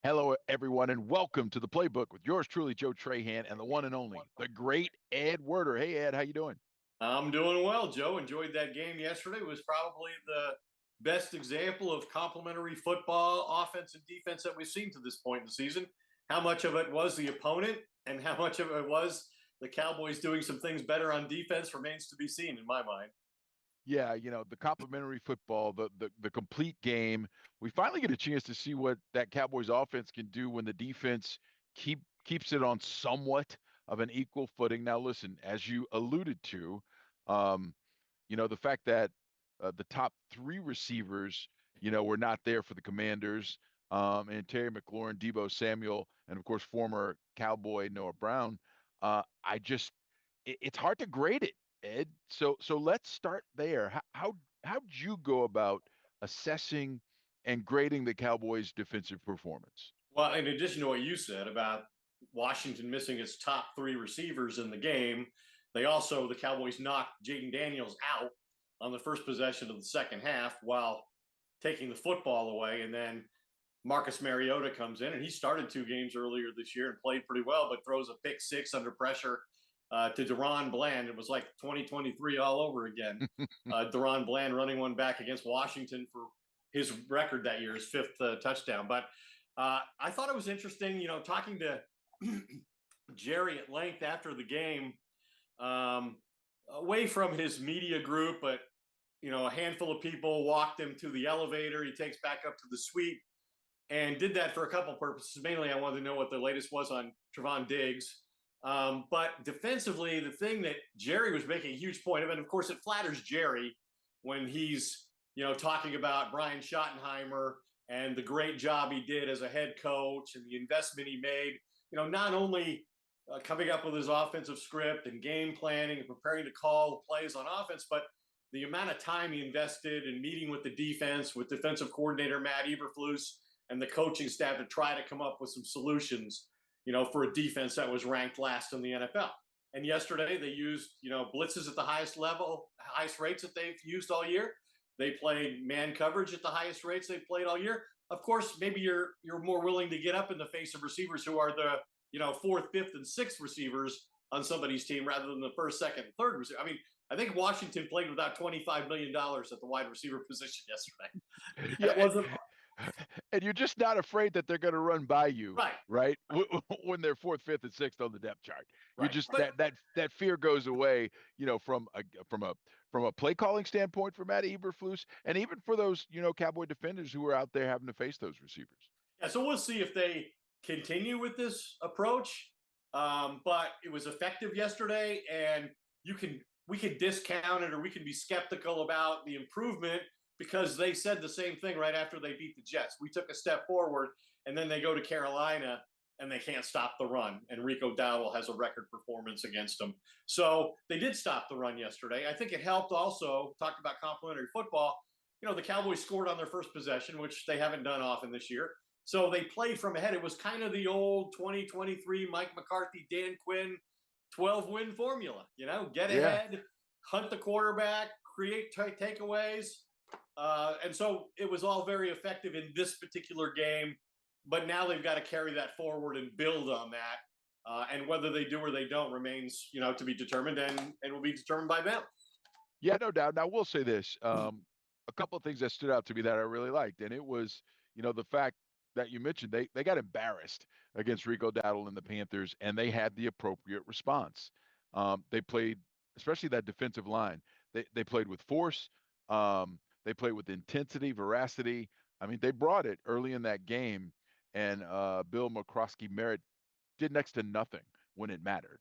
Hello, everyone, and welcome to the Playbook with yours truly, Joe Trahan, and the one and only, the great Ed Werder. Hey, Ed, how you doing? I'm doing well, Joe. Enjoyed that game yesterday. It was probably the best example of complementary football, offense and defense that we've seen to this point in the season. How much of it was the opponent and how much of it was the Cowboys doing some things better on defense remains to be seen in my mind. Yeah, the complimentary football, the complete game. We finally get a chance to see what that Cowboys offense can do when the defense keeps it on somewhat of an equal footing. Now, listen, as you alluded to, um, the fact that the top three receivers, were not there for the Commanders, and Terry McLaurin, Debo Samuel, and of course former Cowboy Noah Brown. I just it's hard to grade it, Ed. So let's start there. How'd you go about assessing and grading the Cowboys' defensive performance? Well, in addition to what you said about Washington missing its top three receivers in the game, the Cowboys knocked Jaden Daniels out on the first possession of the second half while taking the football away. And then Marcus Mariota comes in, and he started two games earlier this year and played pretty well, but throws a pick six under pressure to Deron Bland. It was like 2023 all over again. Deron Bland running one back against Washington for his record that year, his fifth touchdown. But I thought it was interesting, talking to Jerry at length after the game, away from his media group, but a handful of people walked him to the elevator. He takes back up to the suite and did that for a couple purposes. Mainly, I wanted to know what the latest was on Trevon Diggs. But defensively, the thing that Jerry was making a huge point of, and of course, it flatters Jerry when he's talking about Brian Schottenheimer and the great job he did as a head coach and the investment he made. Not only coming up with his offensive script and game planning and preparing to call the plays on offense, but the amount of time he invested in meeting with the defense, with defensive coordinator Matt Eberflus and the coaching staff to try to come up with some solutions, for a defense that was ranked last in the NFL. And yesterday they used, blitzes at the highest level, highest rates that they've used all year. They played man coverage at the highest rates they've played all year. Of course, maybe you're more willing to get up in the face of receivers who are the fourth, fifth, and sixth receivers on somebody's team rather than the first, second, and third receiver. I mean, I think Washington played without $25 million at the wide receiver position yesterday. That Yeah, wasn't and you're just not afraid that they're going to run by you, right, right? When they're fourth, fifth, and sixth on the depth chart, you're right. just But that fear goes away, from a play calling standpoint for Matt Eberflus, and even for those Cowboy defenders who are out there having to face those receivers. yeah, so we'll see if they continue with this approach. But it was effective yesterday, and we can discount it or we can be skeptical about the improvement because they said the same thing right after they beat the Jets. We took a step forward, and then they go to Carolina and they can't stop the run. And Rico Dowdle has a record performance against them. So they did stop the run yesterday. I think it helped also, talked about complimentary football. The Cowboys scored on their first possession, which they haven't done often this year. So they played from ahead. It was kind of the old 2023 Mike McCarthy, Dan Quinn 12-win formula. Get Yeah. ahead, hunt the quarterback, create takeaways. And so it was all very effective in this particular game. But now they've got to carry that forward and build on that. And whether they do or they don't remains, to be determined and will be determined by them. Yeah, no doubt. Now, we'll say this. A couple of things that stood out to me that I really liked, and it was, the fact that you mentioned they got embarrassed against Rico Dowdle and the Panthers, and they had the appropriate response. They played, especially that defensive line. They played with force. They played with intensity, veracity. I mean, they brought it early in that game, and Bill McCroskey Merritt did next to nothing when it mattered.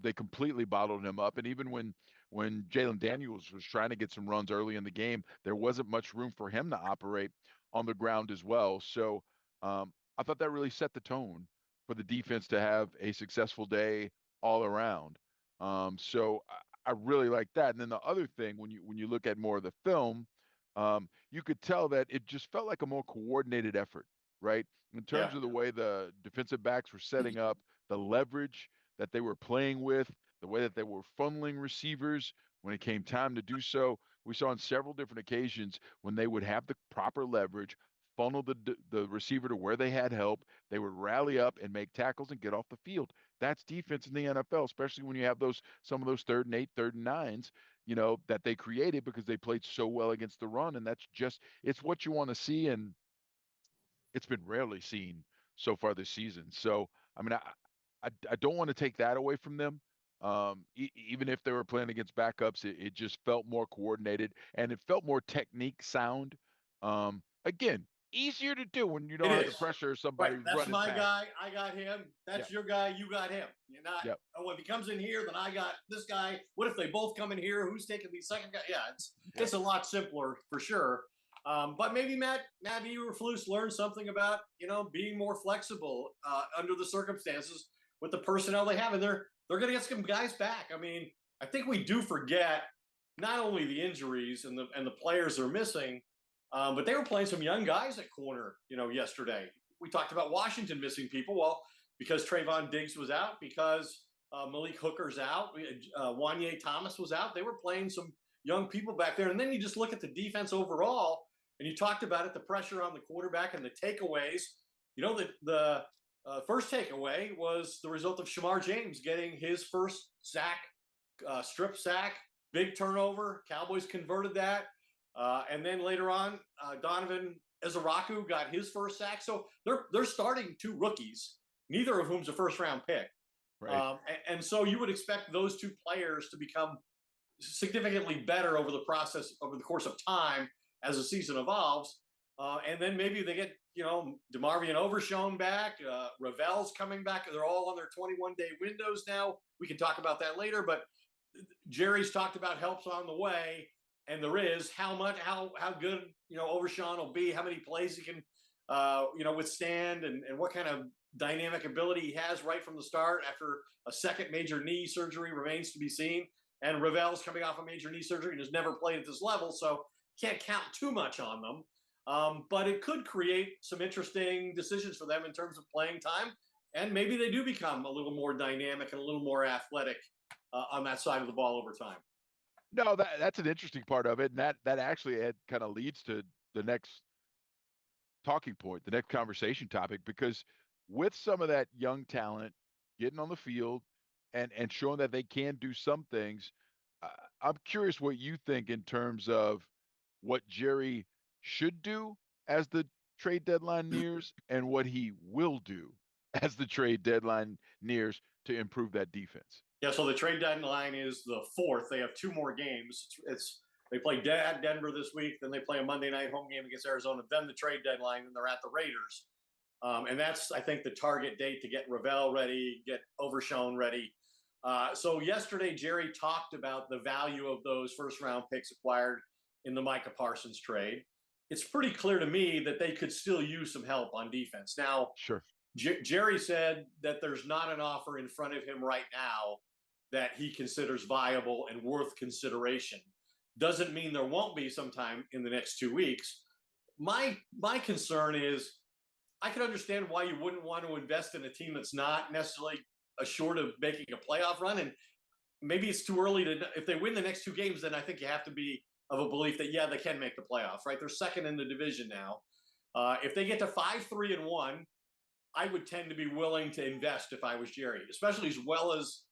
They completely bottled him up, and even when Jalen Daniels was trying to get some runs early in the game, there wasn't much room for him to operate on the ground as well. So I thought that really set the tone for the defense to have a successful day all around. So I really like that. And then the other thing, when you look at more of the film, you could tell that it just felt like a more coordinated effort, right? In Yeah. terms of the way the defensive backs were setting up, the leverage that they were playing with, the way that they were funneling receivers when it came time to do so. We saw on several different occasions when they would have the proper leverage, funnel the receiver to where they had help. They would rally up and make tackles and get off the field. That's defense in the NFL, especially when you have those some of those 3rd and 8, 3rd and 9s, that they created because they played so well against the run. And that's just it's what you want to see, and it's been rarely seen so far this season. So I mean, I don't want to take that away from them. Even if they were playing against backups, it just felt more coordinated and it felt more technique sound. Again, easier to do when you It don't have to is. pressure Right. somebody That's running my past. guy. I got him. That's Yep, your guy. You got him. You're not, yep, oh, if he comes in here, then I got this guy. What if they both come in here? Who's taking the second guy? Yeah, yep. it's a lot simpler for sure. But maybe Matt Eberflus learned something about being more flexible under the circumstances with the personnel they have, and they're going to get some guys back. I mean, I think we do forget not only the injuries and the players they're missing, but they were playing some young guys at corner, yesterday. We talked about Washington missing people. Well, because Trayvon Diggs was out, because Malik Hooker's out, Wanye Thomas was out. They were playing some young people back there. And then you just look at the defense overall, and you talked about it, the pressure on the quarterback and the takeaways. The first takeaway was the result of Shamar James getting his first sack, strip sack, big turnover. Cowboys converted that. And then later on, Donovan Ezaraku got his first sack. So they're starting 2 rookies, neither of whom's a first round pick. Right. And so you would expect those 2 players to become significantly better over the course of time as the season evolves. And then maybe they get, DeMarvion Overshown back. Ravel's coming back. They're all on their 21-day windows now. We can talk about that later. But Jerry's talked about helps on the way. And there is how good Overshawn will be, how many plays he can withstand, and what kind of dynamic ability he has right from the start after a second major knee surgery remains to be seen. And Ravel's coming off a major knee surgery and has never played at this level, so can't count too much on them. But it could create some interesting decisions for them in terms of playing time, and maybe they do become a little more dynamic and a little more athletic on that side of the ball over time. No, that's an interesting part of it, and that actually kind of leads to the next talking point, the next conversation topic, because with some of that young talent getting on the field and showing that they can do some things, uh, I'm curious what you think in terms of what Jerry should do as the trade deadline nears and what he will do as the trade deadline nears to improve that defense. Yeah, so the trade deadline is the 4th. They have 2 more games. They play at Denver this week, then they play a Monday night home game against Arizona, then the trade deadline, and they're at the Raiders. And that's, I think, the target date to get Ravel ready, get Overshown ready. So yesterday, Jerry talked about the value of those first-round picks acquired in the Micah Parsons trade. It's pretty clear to me that they could still use some help on defense. Now, Sure. Jerry said that there's not an offer in front of him right now that he considers viable and worth consideration. Doesn't mean there won't be sometime in the next 2 weeks. My concern is I can understand why you wouldn't want to invest in a team that's not necessarily assured of making a playoff run. And maybe it's too early to, if they win the next 2 games, then I think you have to be of a belief that, yeah, they can make the playoffs, right? They're second in the division now. If they get to 5-3-1, I would tend to be willing to invest if I was Jerry, especially as well as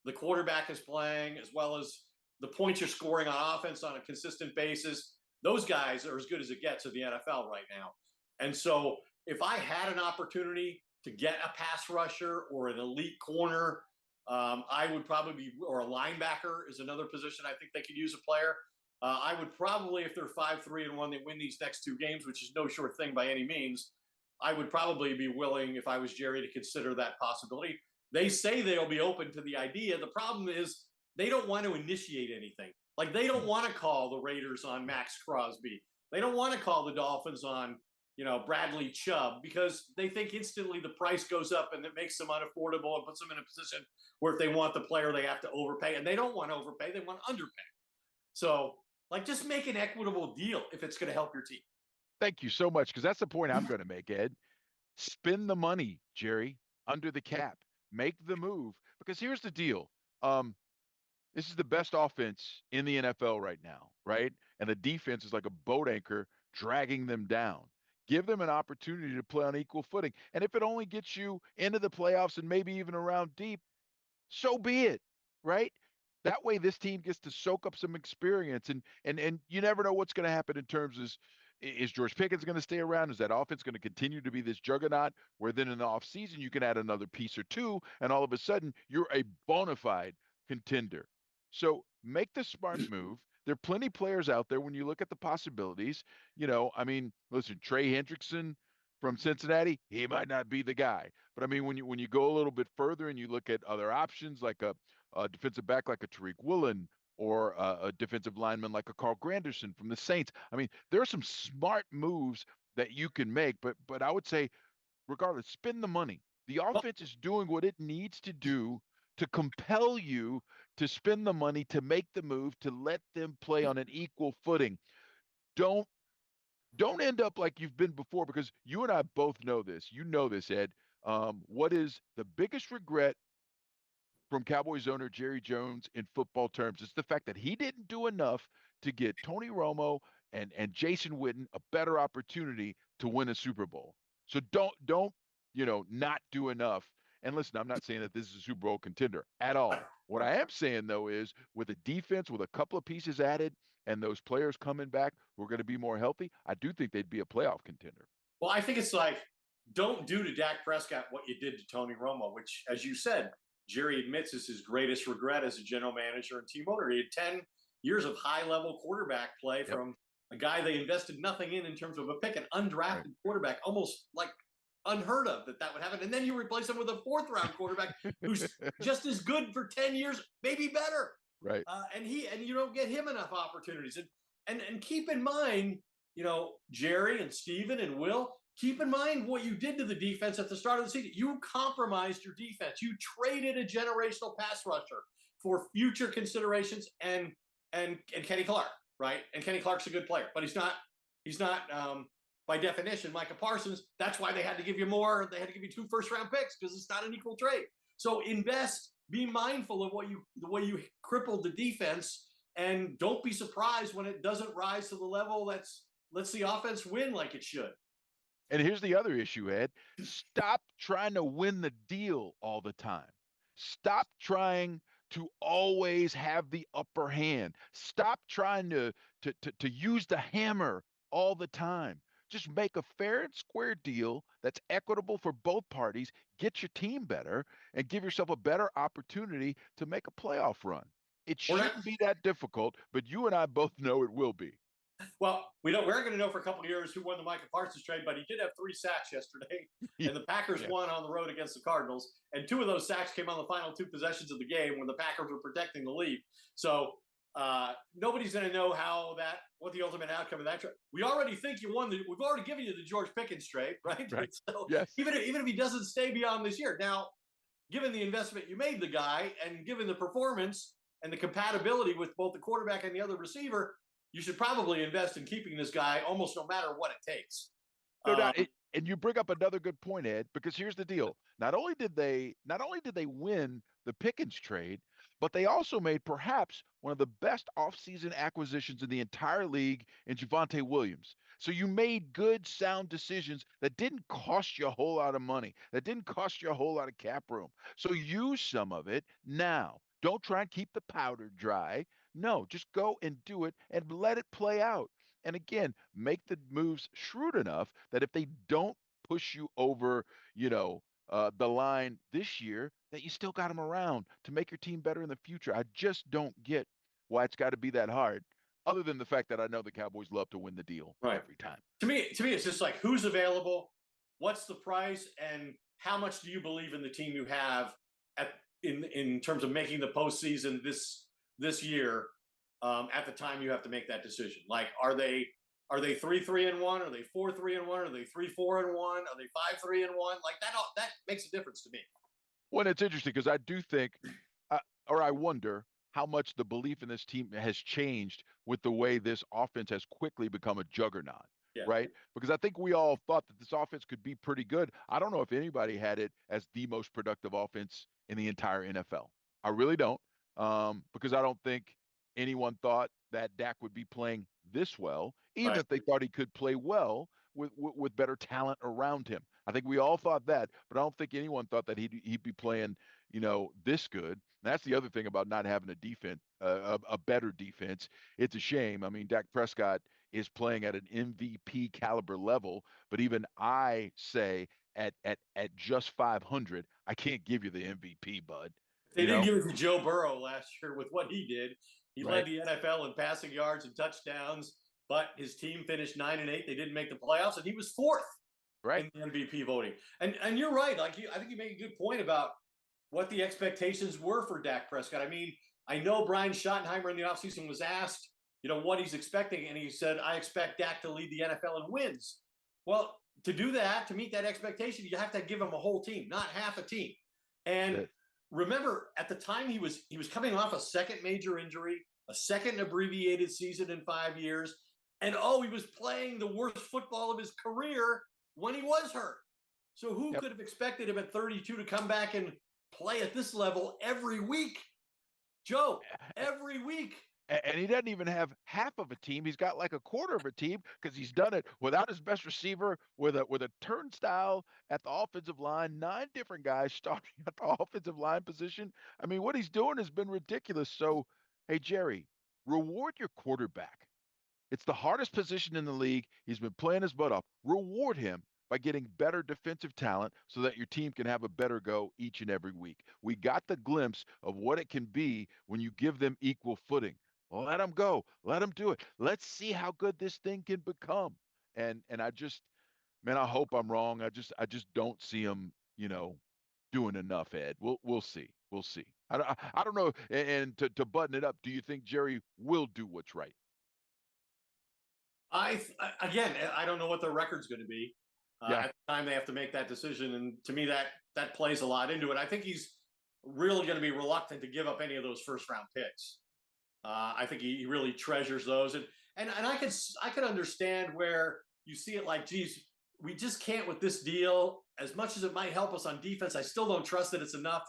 the quarterback is playing, as well as the points you're scoring on offense on a consistent basis. Those guys are as good as it gets in the NFL right now. And so if I had an opportunity to get a pass rusher or an elite corner, I would probably be, or a linebacker is another position I think they could use a player. I would probably, if they're 5-3-1, they win these next 2 games, which is no short thing by any means. I would probably be willing, if I was Jerry, to consider that possibility. They say they'll be open to the idea. The problem is they don't want to initiate anything. Like, they don't want to call the Raiders on Max Crosby. They don't want to call the Dolphins on, Bradley Chubb, because they think instantly the price goes up and it makes them unaffordable and puts them in a position where if they want the player, they have to overpay. And they don't want to overpay. They want to underpay. So, just make an equitable deal if it's going to help your team. Thank you so much, because that's the point I'm going to make, Ed. Spend the money, Jerry, under the cap. Make the move, because here's the deal. This is the best offense in the NFL right now, right? And the defense is like a boat anchor dragging them down. Give them an opportunity to play on equal footing. And if it only gets you into the playoffs and maybe even around deep, so be it, right? That way this team gets to soak up some experience, and you never know what's going to happen in terms of is George Pickens going to stay around? Is that offense going to continue to be this juggernaut where then in the offseason you can add another piece or two and all of a sudden you're a bona fide contender. So make the smart move. There are plenty of players out there when you look at the possibilities. I mean, listen, Trey Hendrickson from Cincinnati, he might not be the guy. But I mean, when you go a little bit further and you look at other options like a defensive back like a Tariq Woolen or a defensive lineman like a Carl Granderson from the Saints. I mean, there are some smart moves that you can make, but I would say, regardless, spend the money. The Well, offense is doing what it needs to do to compel you to spend the money to make the move to let them play on an equal footing. Don't don't end up like you've been before because you and I both know this. You know this, Ed. What is the biggest regret from Cowboys owner Jerry Jones in football terms? It's the fact that he didn't do enough to get Tony Romo and Jason Witten a better opportunity to win a Super Bowl. So don't not do enough. And listen, I'm not saying that this is a Super Bowl contender at all. What I am saying though is with a defense with a couple of pieces added and those players coming back who are going to be more healthy, I do think they'd be a playoff contender. well, I think it's like don't do to Dak Prescott what you did to Tony Romo, which, as you said, Jerry admits is his greatest regret as a general manager and team owner. He had 10 years of high level quarterback play Yep. from a guy they invested nothing in terms of a pick, an Right. undrafted quarterback, almost like unheard of that would happen. And then you replace him with a fourth round quarterback who's just as good for 10 years, maybe better. Right. And you don't get him enough opportunities. And keep in mind, Jerry and Steven and Will, keep in mind what you did to the defense at the start of the season. You compromised your defense. You traded a generational pass rusher for future considerations and Kenny Clark, right? And Kenny Clark's a good player, but he's not by definition Micah Parsons. That's why they had to give you more. They had to give you 2 first-round picks because it's not an equal trade. So invest. Be mindful of the way you crippled the defense, and don't be surprised when it doesn't rise to the level that's lets the offense win like it should. And here's the other issue, Ed. Stop trying to win the deal all the time. Stop trying to always have the upper hand. Stop trying to use the hammer all the time. Just make a fair and square deal that's equitable for both parties, get your team better, and give yourself a better opportunity to make a playoff run. It We're not shouldn't be that difficult, but you and I both know it will be. well. We're going to know for a couple of years who won the Micah Parsons trade, but he did have 3 sacks yesterday, and the Packers Yeah. won on the road against the Cardinals, and 2 of those sacks came on the final 2 possessions of the game when the Packers were protecting the lead. So nobody's going to know what the ultimate outcome of that trade. We already think you won. We've already given you the George Pickens trade, right? Right. So Yes. even if he doesn't stay beyond this year, now given the investment you made the guy, and given the performance and the compatibility with both the quarterback and the other receiver, you should probably invest in keeping this guy almost no matter what it takes. No Um, doubt. And you bring up another good point, Ed, because here's the deal. Not only did they win the Pickens trade, but they also made perhaps one of the best offseason acquisitions in the entire league in Javonte Williams. So you made good, sound decisions that didn't cost you a whole lot of money, that didn't cost you a whole lot of cap room. So use some of it now. Don't try and keep the powder dry. No, just go and do it and let it play out. And again, make the moves shrewd enough that if they don't push you over, the line this year, that you still got them around to make your team better in the future. I just don't get why it's got to be that hard, other than the fact that I know the Cowboys love to win the deal right. every time. To me, it's just like who's available, what's the price, and how much do you believe in the team you have in terms of making the postseason this year. At the time you have to make that decision. Like, are they 3-3-1? Are they 4-3-1? Are they 3-4-1? Are they 5-3-1? Like that makes a difference to me. Well, it's interesting because I do think, or I wonder how much the belief in this team has changed with the way this offense has quickly become a juggernaut, Yeah. right? Because I think we all thought that this offense could be pretty good. I don't know if anybody had it as the most productive offense in the entire NFL. I really don't, because I don't think anyone thought that Dak would be playing this well, even Right. if they thought he could play well. with better talent around him. I think we all thought that, but I don't think anyone thought that he'd be playing, this good. And that's the other thing about not having a defense, a better defense. It's a shame. I mean, Dak Prescott is playing at an MVP caliber level, but even I say at just 500, I can't give you the MVP, bud. They didn't give it to Joe Burrow last year with what he did. He Right, led the NFL in passing yards and touchdowns, but his team finished 9-8. They didn't make the playoffs, and he was fourth right. in the MVP voting. And you're right. I think you make a good point about what the expectations were for Dak Prescott. I mean, I know Brian Schottenheimer in the offseason was asked, what he's expecting, and he said, I expect Dak to lead the NFL in wins. Well, to do that, to meet that expectation, you have to give him a whole team, not half a team. And remember, at the time he was coming off a second major injury, a second abbreviated season in 5 years, and he was playing the worst football of his career when he was hurt. So who could have expected him at 32 to come back and play at this level every week? Joe, every week. And he doesn't even have half of a team. He's got like a quarter of a team because he's done it without his best receiver, with a turnstile at the offensive line, 9 different guys starting at the offensive line position. I mean, what he's doing has been ridiculous. So, hey, Jerry, reward your quarterback. It's the hardest position in the league. He's been playing his butt off. Reward him by getting better defensive talent so that your team can have a better go each and every week. We got the glimpse of what it can be when you give them equal footing. Well, let them go. Let them do it. Let's see how good this thing can become. And I just, man, I hope I'm wrong. I just don't see him, doing enough, Ed. We'll see. We'll see. I don't know. And to button it up, do you think Jerry will do what's right? Again, I don't know what their record's going to be. Yeah. At the time they have to make that decision, and to me that plays a lot into it. I think he's really going to be reluctant to give up any of those first round picks. I think he really treasures those, and I could understand where you see it like, geez, we just can't with this deal. As much as it might help us on defense, I still don't trust that it's enough,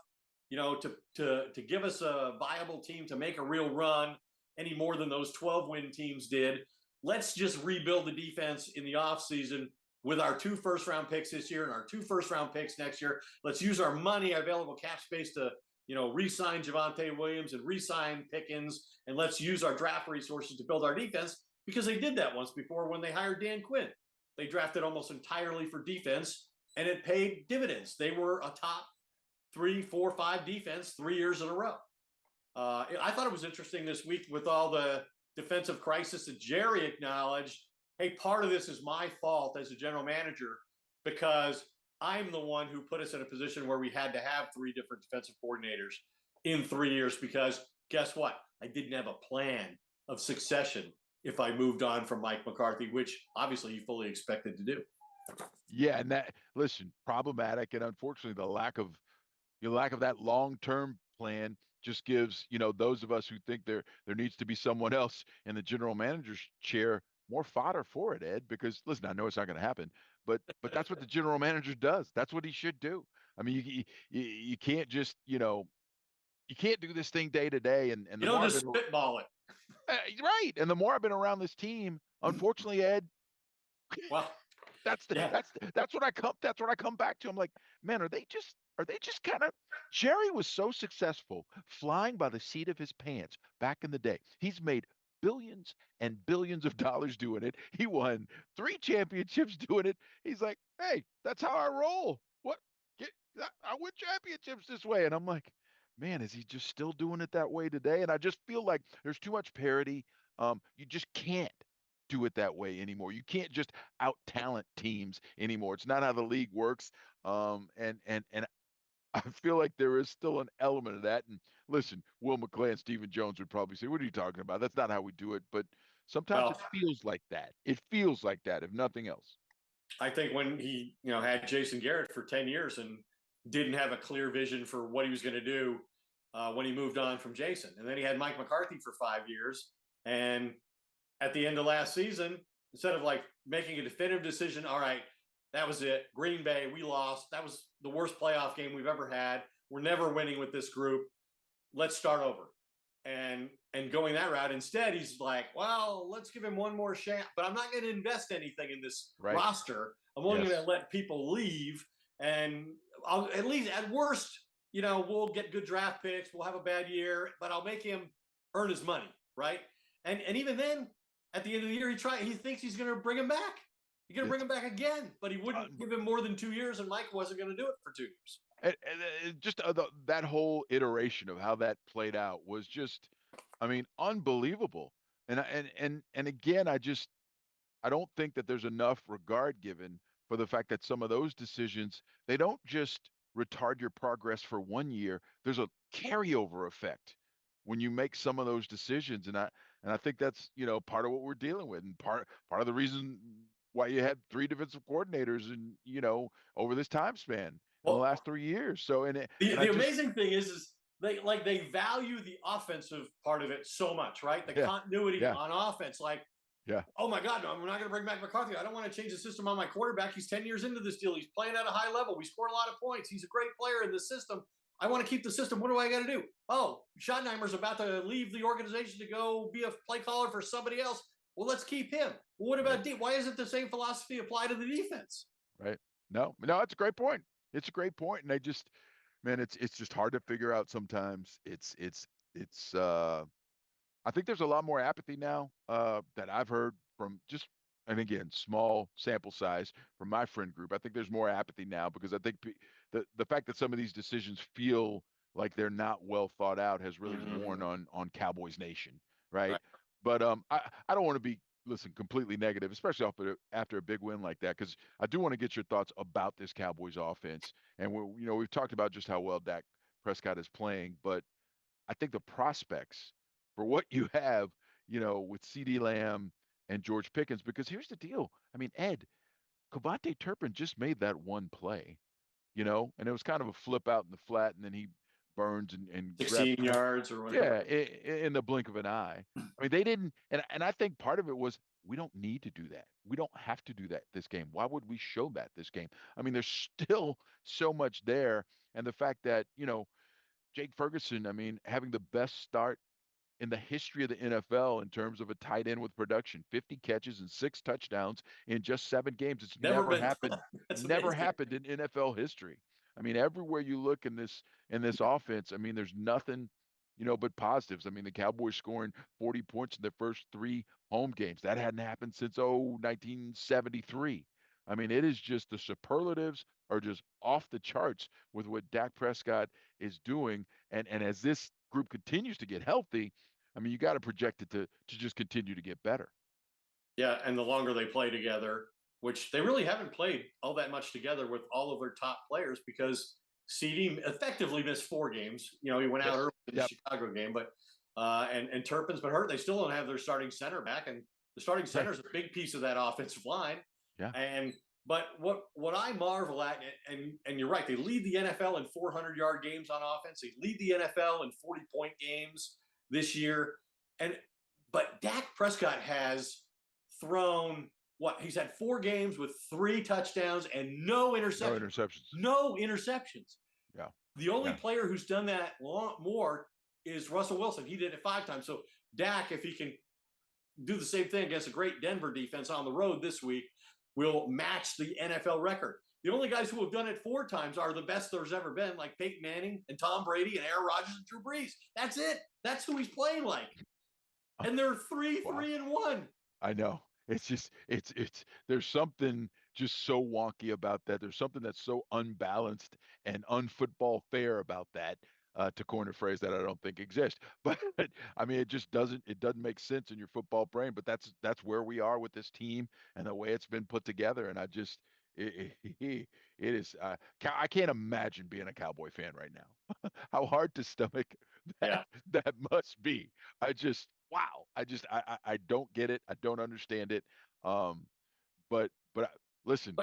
to give us a viable team to make a real run any more than those 12-win teams did. Let's just rebuild the defense in the offseason with our 2 first-round picks this year and our 2 first-round picks next year. Let's use our money, available cap space, to re-sign Javonte Williams and re-sign Pickens, and let's use our draft resources to build our defense, because they did that once before when they hired Dan Quinn. They drafted almost entirely for defense, and it paid dividends. They were a top 3, 4, 5 defense 3 years in a row. I thought it was interesting this week with all the defensive crisis that Jerry acknowledged. Hey, part of this is my fault as a general manager, because I'm the one who put us in a position where we had to have 3 different defensive coordinators in 3 years, because guess what? I didn't have a plan of succession if I moved on from Mike McCarthy, which obviously he fully expected to do. Yeah, and listen, problematic, and unfortunately the lack of that long-term plan just gives, those of us who think there needs to be someone else in the general manager's chair more fodder for it, Ed, because listen, I know it's not going to happen, but that's what the general manager does. That's what he should do. I mean, you can't just, you can't do this thing day to day. And You the don't more I've just been spitball it. right, and the more I've been around this team, unfortunately, Ed, Well, that's the, yeah. that's what I come back to. I'm like, man, are they just kind of Jerry was so successful flying by the seat of his pants back in the day. He's made billions and billions of dollars doing it. He won 3 championships doing it. He's like, hey, that's how I roll. What? Get, I win championships this way. And I'm like, man, is he just still doing it that way today? And I just feel like there's too much parity. You just can't do it that way anymore. You can't just out talent teams anymore. It's not how the league works. And I feel like there is still an element of that. And listen, Will McClay and Stephen Jones would probably say, "What are you talking about? That's not how we do it." But sometimes Well, it feels like that. It feels like that, if nothing else. I think when he, had Jason Garrett for 10 years and didn't have a clear vision for what he was going to do when he moved on from Jason. And then he had Mike McCarthy for 5 years. And at the end of last season, instead of like making a definitive decision, all right, that was it. Green Bay, we lost. That was the worst playoff game we've ever had. We're never winning with this group. Let's start over. and going that route. Instead, he's like, well, let's give him one more shot, but I'm not going to invest anything in this roster. I'm only going to let people leave, and I'll at least at worst, we'll get good draft picks. We'll have a bad year, but I'll make him earn his money, right? And even then, at the end of the year, he thinks he's going to bring him back. He's going to bring him back again, but he wouldn't give him more than 2 years, and Mike wasn't going to do it for 2 years. And just that whole iteration of how that played out was just, I mean, unbelievable. And again, I don't think that there's enough regard given for the fact that some of those decisions, they don't just retard your progress for 1 year. There's a carryover effect when you make some of those decisions. And I think that's, part of what we're dealing with, and part of the reason why you had 3 defensive coordinators and, over this time span in the last 3 years. So, the amazing thing is they value the offensive part of it so much, right? The continuity on offense, oh my God, no, I'm not going to bring back McCarthy. I don't want to change the system on my quarterback. He's 10 years into this deal. He's playing at a high level. We score a lot of points. He's a great player in this system. I want to keep the system. What do I got to do? Oh, Schottenheimer's about to leave the organization to go be a play caller for somebody else. Well, let's keep him. Well, what about why isn't the same philosophy applied to the defense? Right. No, it's a great point. It's a great point. And it's just hard to figure out sometimes. I think there's a lot more apathy now that I've heard from just, and again, small sample size from my friend group. I think there's more apathy now because I think the fact that some of these decisions feel like they're not well thought out has really worn on Cowboys Nation, right? But I don't want to be completely negative, especially after a big win like that, because I do want to get your thoughts about this Cowboys offense. And we've talked about just how well Dak Prescott is playing, but I think the prospects for what you have, with CeeDee Lamb and George Pickens, because here's the deal. I mean, Ed, Cavante Turpin just made that one play, and it was kind of a flip out in the flat, and then he burns and 16 yards or whatever. Yeah, in the blink of an eye. I mean, they didn't, and I think part of it was we don't need to do that. We don't have to do that this game. Why would we show that this game? I mean, there's still so much there, and the fact that Jake Ferguson, I mean, having the best start in the history of the NFL in terms of a tight end with production, 50 catches and 6 touchdowns in just 7 games. It's never happened. Never happened in NFL history. I mean, everywhere you look in this offense, I mean, there's nothing, but positives. I mean, the Cowboys scoring 40 points in their first 3 home games. That hadn't happened since 1973. I mean, it is just, the superlatives are just off the charts with what Dak Prescott is doing. And as this group continues to get healthy, I mean, you got to project it to just continue to get better. Yeah, and the longer they play together, which they really haven't played all that much together with all of their top players, because CD effectively missed 4 games. He went out early in the Chicago game, but and Turpin's been hurt. They still don't have their starting center back, and the starting center is a big piece of that offensive line. Yeah. But what I marvel at, and you're right, they lead the NFL in 400-yard games on offense. They lead the NFL in 40-point games this year. But Dak Prescott has thrown he's had 4 games with 3 touchdowns and no interceptions. No interceptions. Yeah. The only player who's done that more is Russell Wilson. He did it 5 times. So Dak, if he can do the same thing against a great Denver defense on the road this week, will match the NFL record. The only guys who have done it 4 times are the best there's ever been, like Peyton Manning and Tom Brady and Aaron Rodgers and Drew Brees. That's it. That's who he's playing like. And they're 3-1. I know. It's just, there's something just so wonky about that. There's something that's so unbalanced and unfootball fair about that, to coin a phrase that I don't think exists. But I mean, it doesn't make sense in your football brain, but that's where we are with this team and the way it's been put together. And it is, I can't imagine being a Cowboy fan right now. How hard to stomach that must be. Wow. I don't get it. I don't understand it. But listen,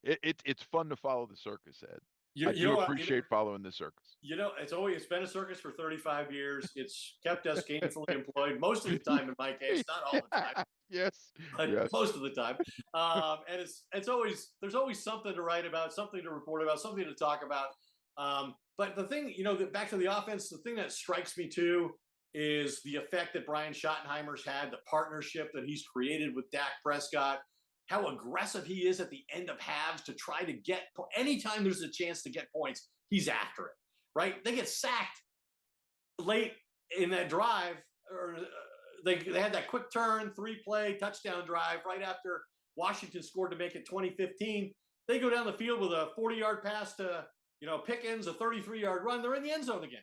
it's fun to follow the circus, Ed. I do appreciate following the circus. It's been a circus for 35 years. It's kept us gainfully employed most of the time, in my case, not all the time. Yes. Most of the time. And there's always something to write about, something to report about, something to talk about. But the thing, back to the offense, the thing that strikes me too is the effect that Brian Schottenheimer's had, the partnership that he's created with Dak Prescott, how aggressive he is at the end of halves to try to get, anytime there's a chance to get points, he's after it, right? They get sacked late in that drive, or they had that quick turn, 3-play touchdown drive right after Washington scored to make it 2015. They go down the field with a 40-yard pass to, Pickens, a 33-yard run. They're in the end zone again.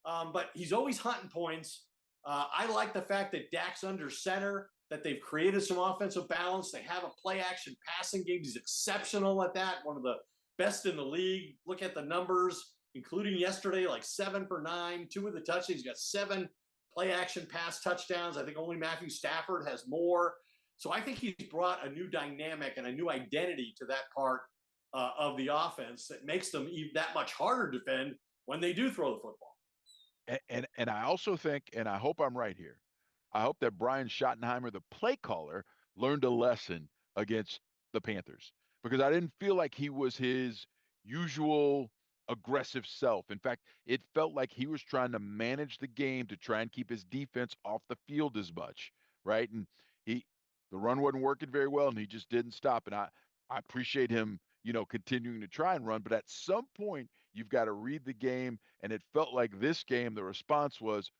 But he's always hunting points. I like the fact that Dak's under center, that they've created some offensive balance. They have a play-action passing game. He's exceptional at that, one of the best in the league. Look at the numbers, including yesterday, like 7 for 9, 2 of the touchdowns. He's got 7 play-action pass touchdowns. I think only Matthew Stafford has more. So I think he's brought a new dynamic and a new identity to that part of the offense that makes them even that much harder to defend when they do throw the football. And I also think, and I hope I'm right here, I hope that Brian Schottenheimer, the play caller, learned a lesson against the Panthers, because I didn't feel like he was his usual aggressive self. In fact, it felt like he was trying to manage the game to try and keep his defense off the field as much, right? And the run wasn't working very well, and he just didn't stop. And I appreciate him, continuing to try and run, but at some point you've got to read the game. And it felt like this game, the response was,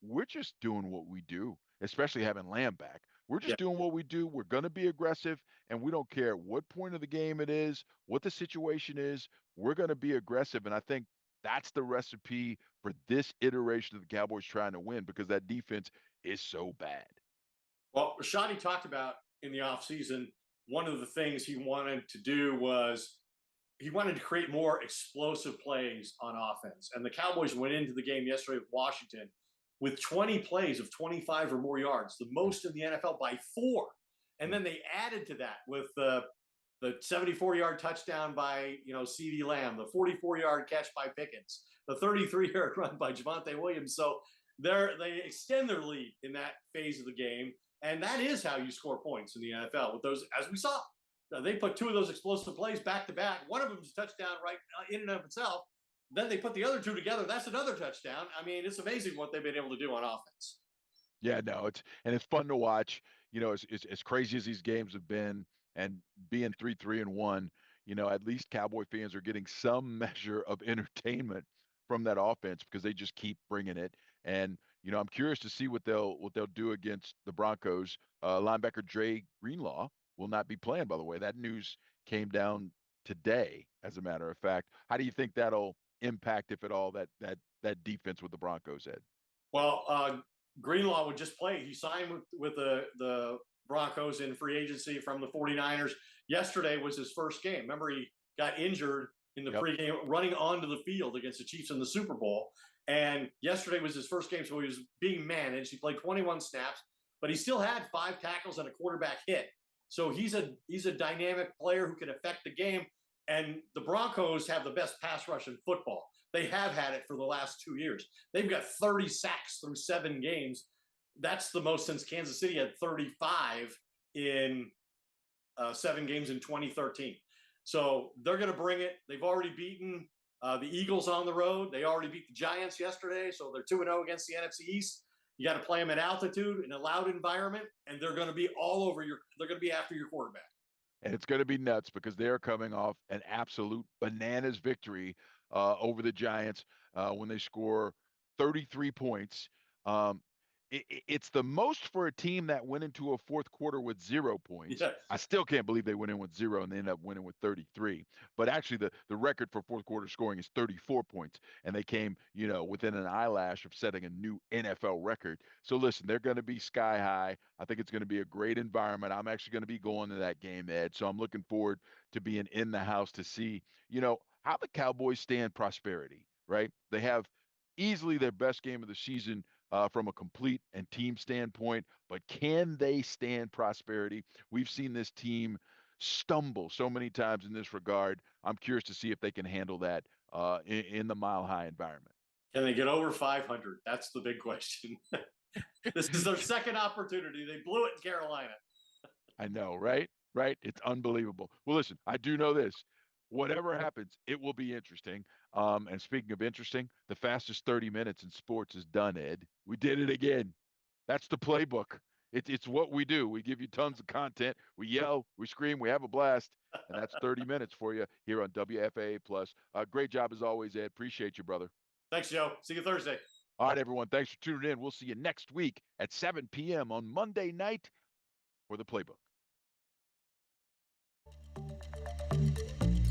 we're just doing what we do, especially having Lamb back. We're just doing what we do. We're going to be aggressive, and we don't care what point of the game it is, what the situation is. We're going to be aggressive. And I think that's the recipe for this iteration of the Cowboys trying to win, because that defense is so bad. Well, Rashadi talked about in the offseason, one of the things he wanted to do was he wanted to create more explosive plays on offense. And the Cowboys went into the game yesterday with Washington with 20 plays of 25 or more yards, the most in the NFL by 4. And then they added to that with the 74-yard touchdown by, CeeDee Lamb, the 44-yard catch by Pickens, the 33-yard run by Javonte Williams. So they extend their lead in that phase of the game. And that is how you score points in the NFL with those, as we saw. They put 2 of those explosive plays back to back. One of them is a touchdown right in and of itself. Then they put the other 2 together. That's another touchdown. I mean, it's amazing what they've been able to do on offense. Yeah, no, it's fun to watch. As crazy as these games have been, and being 3-3-1, at least Cowboy fans are getting some measure of entertainment from that offense, because they just keep bringing it. And I'm curious to see what they'll do against the Broncos. Linebacker Dre Greenlaw will not be playing, by the way. That news came down today, as a matter of fact. How do you think that'll impact, if at all, that defense with the Broncos, Ed? Well, Greenlaw would just play. He signed with the Broncos in free agency from the 49ers. Yesterday was his first game. Remember, he got injured in the pregame running onto the field against the Chiefs in the Super Bowl. And yesterday was his first game, so he was being managed. He played 21 snaps, but he still had 5 tackles and a quarterback hit. So he's a dynamic player who can affect the game. And the Broncos have the best pass rush in football. They have had it for the last 2 years. They've got 30 sacks through 7 games. That's the most since Kansas City had 35 in 7 games in 2013. So they're going to bring it. They've already beaten the Eagles on the road. They already beat the Giants yesterday. So they're 2-0 against the NFC East. You got to play them at altitude in a loud environment, and they're going to be they're going to be after your quarterback. And it's going to be nuts, because they're coming off an absolute bananas victory over the Giants when they score 33 points. It's the most for a team that went into a fourth quarter with 0 points. Yes. I still can't believe they went in with 0 and they ended up winning with 33. But actually, the record for fourth quarter scoring is 34 points, and they came, within an eyelash of setting a new NFL record. So listen, they're going to be sky high. I think it's going to be a great environment. I'm actually going to be going to that game, Ed. So I'm looking forward to being in the house to see, how the Cowboys stand prosperity, right? They have easily their best game of the season from a complete and team standpoint, but can they stand prosperity? We've seen this team stumble so many times in this regard. I'm curious to see if they can handle that in the Mile High environment. Can they get over 500? That's the big question. This is their second opportunity. They blew it in Carolina. I know, right? Right? It's unbelievable. Well, listen, I do know this. Whatever happens, it will be interesting. And speaking of interesting, the fastest 30 minutes in sports is done, Ed. We did it again. That's the playbook. It's what we do. We give you tons of content. We yell, we scream, we have a blast. And that's 30 minutes for you here on WFAA Plus. Great job as always, Ed. Appreciate you, brother. Thanks, Joe. See you Thursday. All right, everyone. Thanks for tuning in. We'll see you next week at 7 p.m. on Monday night for the playbook.